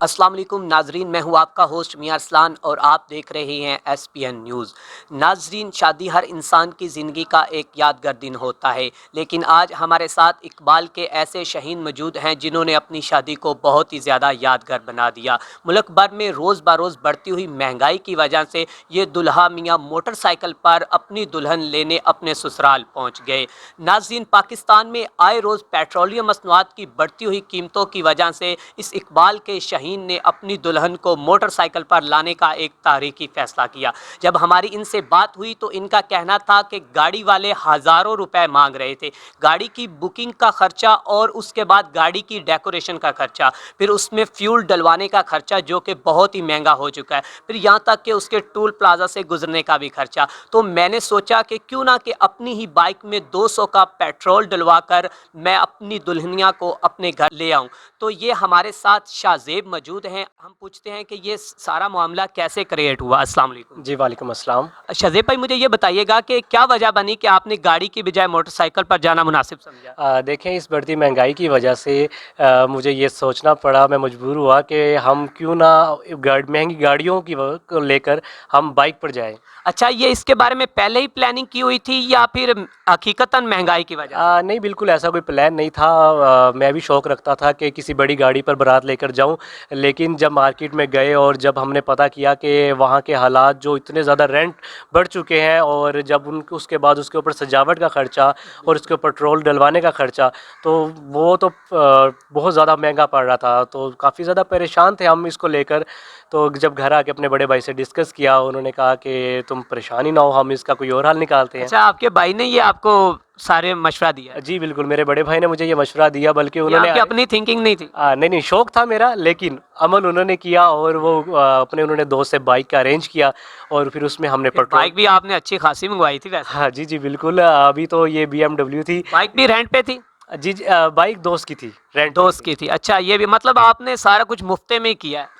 السلام علیکم ناظرین، میں ہوں آپ کا ہوسٹ میاں ارسلان اور آپ دیکھ رہے ہیں ایس پی این نیوز۔ ناظرین، شادی ہر انسان کی زندگی کا ایک یادگار دن ہوتا ہے، لیکن آج ہمارے ساتھ اقبال کے ایسے شہین موجود ہیں جنہوں نے اپنی شادی کو بہت ہی زیادہ یادگار بنا دیا۔ ملک بھر میں روز بروز بڑھتی ہوئی مہنگائی کی وجہ سے یہ دلہا میاں موٹر سائیکل پر اپنی دلہن لینے اپنے سسرال پہنچ گئے۔ ناظرین، پاکستان میں آئے روز پیٹرولیم مصنوعات کی بڑھتی ہوئی قیمتوں کی وجہ سے اس اقبال کے شہین نے اپنی دلہن کو موٹر سائیکل پر لانے کا ایک تاریخی فیصلہ کیا۔ جب ہماری ان سے بات ہوئی تو ان کا کہنا تھا کہ گاڑی والے ہزاروں روپے مانگ رہے تھے، گاڑی کی بکنگ کا خرچہ اور اس کے بعد گاڑی کی ڈیکوریشن کا خرچہ، پھر اس میں فیول ڈلوانے کا خرچہ جو کہ بہت ہی مہنگا ہو چکا ہے، پھر یہاں تک کہ اس کے ٹول پلازا سے گزرنے کا بھی خرچہ۔ تو میں نے سوچا کہ کیوں نہ کہ اپنی ہی بائک میں 200 کا پیٹرول ڈلوا کر میں اپنی دلہنیا کو اپنے گھر لے آؤں۔ تو یہ ہمارے ساتھ شاہ زیب موجود ہیں، ہم پوچھتے ہیں کہ یہ سارا معاملہ کیسے کریٹ ہوا۔ السلام علیکم جی وعلیکم السلام۔ شاہ زیب بھائی، مجھے یہ بتائیے گا کہ کیا وجہ بنی کہ آپ نے گاڑی کی بجائے موٹر سائیکل پر جانا مناسب سمجھا؟ دیکھیں، اس بڑھتی مہنگائی کی وجہ سے مجھے یہ سوچنا پڑا، میں مجبور ہوا کہ ہم کیوں نہ مہنگی گاڑیوں کو لے کر ہم بائک پر جائیں۔ اچھا، یہ اس کے بارے میں پہلے ہی پلاننگ کی ہوئی تھی یا پھر حقیقتاً مہنگائی کی وجہ سے؟ نہیں، بالکل ایسا کوئی پلان نہیں تھا۔ میں بھی شوق رکھتا تھا کہ کسی بڑی گاڑی پر بارات لے کر جاؤں، لیکن جب مارکیٹ میں گئے اور جب ہم نے پتہ کیا کہ وہاں کے حالات جو اتنے زیادہ رینٹ بڑھ چکے ہیں، اور جب اس کے بعد اس کے اوپر سجاوٹ کا خرچہ اور اس کے اوپر پیٹرول ڈلوانے کا خرچہ، تو وہ تو بہت زیادہ مہنگا پڑ رہا تھا، تو کافی زیادہ پریشان تھے ہم اس کو لے کر۔ تو جب گھر آ کے اپنے بڑے بھائی سے ڈسکس کیا، انہوں نے کہا کہ تم پریشان ہی نہ ہو، ہم اس کا کوئی اور حل نکالتے ہیں۔ اچھا، آپ کے بھائی نے یہ آپ کو سارے مشورہ دیا؟ جی بالکل، میرے بڑے بھائی نے مجھے یہ مشورہ دیا، بلکہ یہ انہوں نے آپ کی اپنی تھنکنگ نہیں تھی؟ نہیں، شوق تھا میرا، لیکن عمل انہوں نے کیا، اور وہ انہوں نے دوست سے بائک کا ارینج کیا، اور پھر اس میں ہم نے پیٹرول۔ بائک بھی آپ نے اچھی خاصی منگوائی تھی ویسے؟ ہاں جی بالکل، ابھی تو یہ BMW تھی۔ بائک بھی رینٹ پہ تھی؟ جی بائک دوست کی تھی، رینٹ دوست کی تھی؟ اچھا، یہ بھی مطلب آپ نے سارا کچھ مفتے میں کیا ہے؟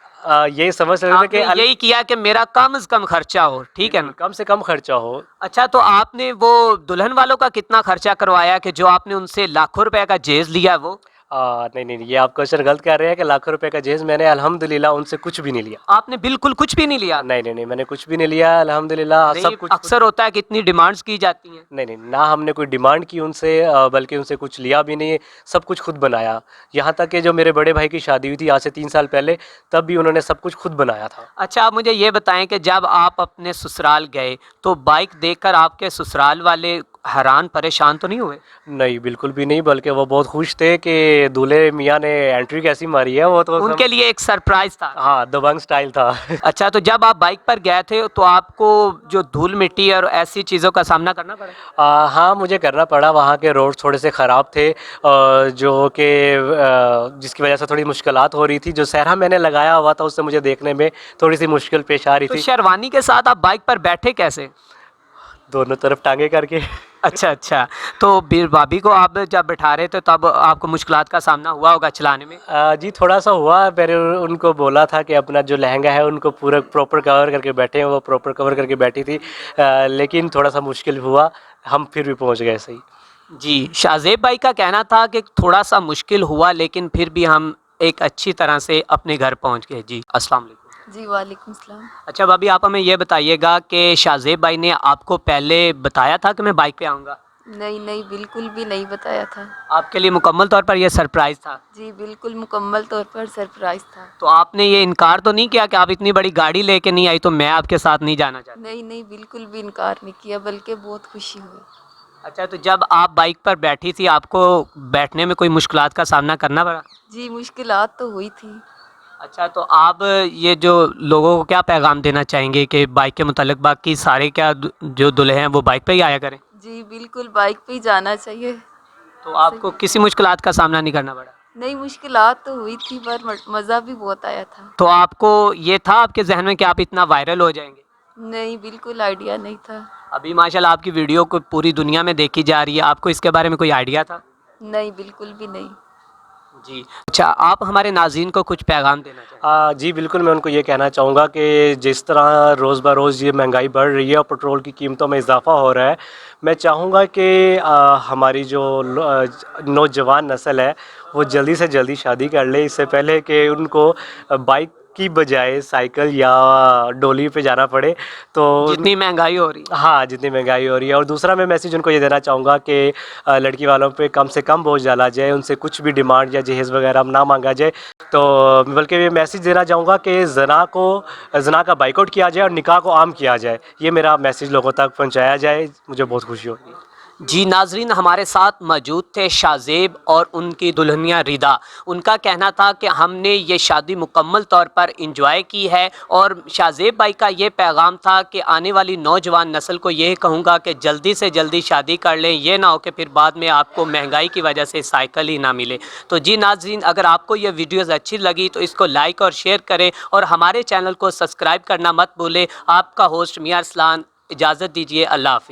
یہ سمجھ سکتے آپ کہ نے یہی کیا کہ میرا کم از کم خرچہ ہو، ٹھیک ہے نا؟ کم سے کم خرچہ ہو۔ اچھا، تو آپ نے وہ دلہن والوں کا کتنا خرچہ کروایا کہ جو آپ نے ان سے لاکھوں روپے کا جہیز لیا وہ؟ نہیں، یہ آپ کوشچن غلط کر رہے ہیں کہ لاکھوں روپے کا جہیز میں نے الحمدللہ ان سے کچھ بھی نہیں لیا۔ آپ نے بالکل کچھ بھی نہیں لیا؟ نہیں، میں نے کچھ بھی نہیں لیا الحمدللہ، سب کچھ اکثر ہوتا ہے کہ اتنی ڈیمانڈز کی جاتی ہیں۔ نہیں، نہ ہم نے کوئی ڈیمانڈ کی ان سے، بلکہ ان سے کچھ لیا بھی نہیں، سب کچھ خود بنایا۔ یہاں تک کہ جو میرے بڑے بھائی کی شادی ہوئی تھی آج سے 3 سال پہلے، تب بھی انہوں نے سب کچھ خود بنایا تھا۔ اچھا، آپ مجھے یہ بتائیں کہ جب آپ اپنے سسرال گئے تو بائک دیکھ کر آپ کے سسرال والے حیران پریشان تو نہیں ہوئے؟ نہیں، بالکل بھی نہیں، بلکہ وہ بہت خوش تھے کہ دولہے میاں نے انٹری کیسی ماری ہے، وہ تو ان کے لیے ایک سرپرائز تھا؟ ہاں، دبنگ سٹائل تھا۔ اچھا، تو جب آپ بائک پر گئے تھے تو آپ کو جو دھول مٹی اور ایسی چیزوں کا سامنا کرنا پڑا؟ ہاں، مجھے کرنا پڑا، وہاں کے روڈ تھوڑے سے خراب تھے، جو کہ جس کی وجہ سے تھوڑی مشکلات ہو رہی تھی۔ جو سہرا میں نے لگایا ہوا تھا اس سے مجھے دیکھنے میں تھوڑی سی مشکل پیش آ رہی تو تھی۔ شیروانی کے ساتھ آپ بائک پر بیٹھے کیسے؟ دونوں طرف ٹانگیں کر کے۔ اچھا، تو بھابھی کو آپ جب بٹھا رہے تھے تب آپ کو مشکلات کا سامنا ہوا ہوگا چلانے میں؟ جی تھوڑا سا ہوا، میں نے ان کو بولا تھا کہ اپنا جو لہنگا ہے ان کو پورا پراپر کور کر کے بیٹھے ہیں، وہ پراپر کور کر کے بیٹھی تھی، لیکن تھوڑا سا مشکل ہوا، ہم پھر بھی پہنچ گئے صحیح۔ جی، شاہ زیب بھائی کا کہنا تھا کہ تھوڑا سا مشکل ہوا لیکن پھر بھی ہم ایک اچھی طرح سے اپنے گھر پہنچ گئے۔ جی السلام علیکم۔ جی وعلیکم السلام۔ اچھا بھابھی، آپ ہمیں یہ بتائیے گا کہ شاہ زیب بھائی نے آپ کو پہلے بتایا تھا کہ میں بائک پہ آؤں گا؟ نہیں، بالکل بھی نہیں بتایا تھا۔ آپ کے لیے مکمل طور پر یہ سرپرائز تھا؟ جی بالکل مکمل طور پر سرپرائز تھا۔ تو آپ نے یہ انکار تو نہیں کیا کہ آپ اتنی بڑی گاڑی لے کے نہیں آئی تو میں آپ کے ساتھ نہیں جانا چاہتا؟ نہیں، بالکل بھی انکار نہیں کیا، بلکہ بہت خوشی ہوئی۔ اچھا، تو جب آپ بائک پر بیٹھی تھی آپ کو بیٹھنے میں کوئی مشکلات کا سامنا کرنا پڑا؟ جی مشکلات تو ہوئی تھی۔ اچھا، تو آپ یہ جو لوگوں کو کیا پیغام دینا چاہیں گے کہ بائک کے متعلق باقی سارے کیا جو دلہے ہیں وہ بائک پہ ہی آیا کریں؟ جی بالکل بائک پہ ہی جانا چاہیے۔ تو آپ کو کسی مشکلات کا سامنا نہیں کرنا پڑا؟ نہیں، مشکلات تو ہوئی تھی پر مزہ بھی بہت آیا تھا۔ تو آپ کو یہ تھا آپ کے ذہن میں کہ آپ اتنا وائرل ہو جائیں گے؟ نہیں، بالکل آئیڈیا نہیں تھا۔ ابھی ماشاءاللہ آپ کی ویڈیو کو پوری دنیا میں دیکھی جا رہی ہے، آپ کو اس کے بارے میں کوئی آئیڈیا تھا؟ نہیں، بالکل بھی نہیں۔ جی اچھا، آپ ہمارے ناظرین کو کچھ پیغام دینا چاہیں؟ جی بالکل، میں ان کو یہ کہنا چاہوں گا کہ جس طرح روز بروز یہ مہنگائی بڑھ رہی ہے اور پٹرول کی قیمتوں میں اضافہ ہو رہا ہے، میں چاہوں گا کہ ہماری جو نوجوان نسل ہے وہ جلدی سے جلدی شادی کر لے، اس سے پہلے کہ ان کو بائک کی بجائے سائیکل یا ڈولی پہ جانا پڑے. تو جتنی مہنگائی ہو رہی ہے. ہاں، جتنی مہنگائی ہو رہی ہے. اور دوسرا میں میسیج ان کو یہ دینا چاہوں گا کہ لڑکی والوں پہ کم سے کم بوجھ ڈالا جائے، ان سے کچھ بھی ڈیمانڈ یا جہیز وغیرہ نہ مانگا جائے. تو بلکہ یہ میسیج دینا چاہوں گا کہ زنا کا بائیکاٹ کیا جائے اور نکاح کو عام کیا جائے. یہ میرا میسیج لوگوں تک پہنچایا جائے، مجھے بہت خوشی ہوگی. جی ناظرین، ہمارے ساتھ موجود تھے شاہ زیب اور ان کی دلہنیا ردا. ان کا کہنا تھا کہ ہم نے یہ شادی مکمل طور پر انجوائے کی ہے، اور شاہ زیب بھائی کا یہ پیغام تھا کہ آنے والی نوجوان نسل کو یہ کہوں گا کہ جلدی سے جلدی شادی کر لیں، یہ نہ ہو کہ پھر بعد میں آپ کو مہنگائی کی وجہ سے سائیکل ہی نہ ملے. تو جی ناظرین، اگر آپ کو یہ ویڈیوز اچھی لگی تو اس کو لائک اور شیئر کریں، اور ہمارے چینل کو سبسکرائب کرنا مت بھولیں. آپ کا ہوسٹ میاں ارسلان، اجازت دیجیے، اللہ حافظ.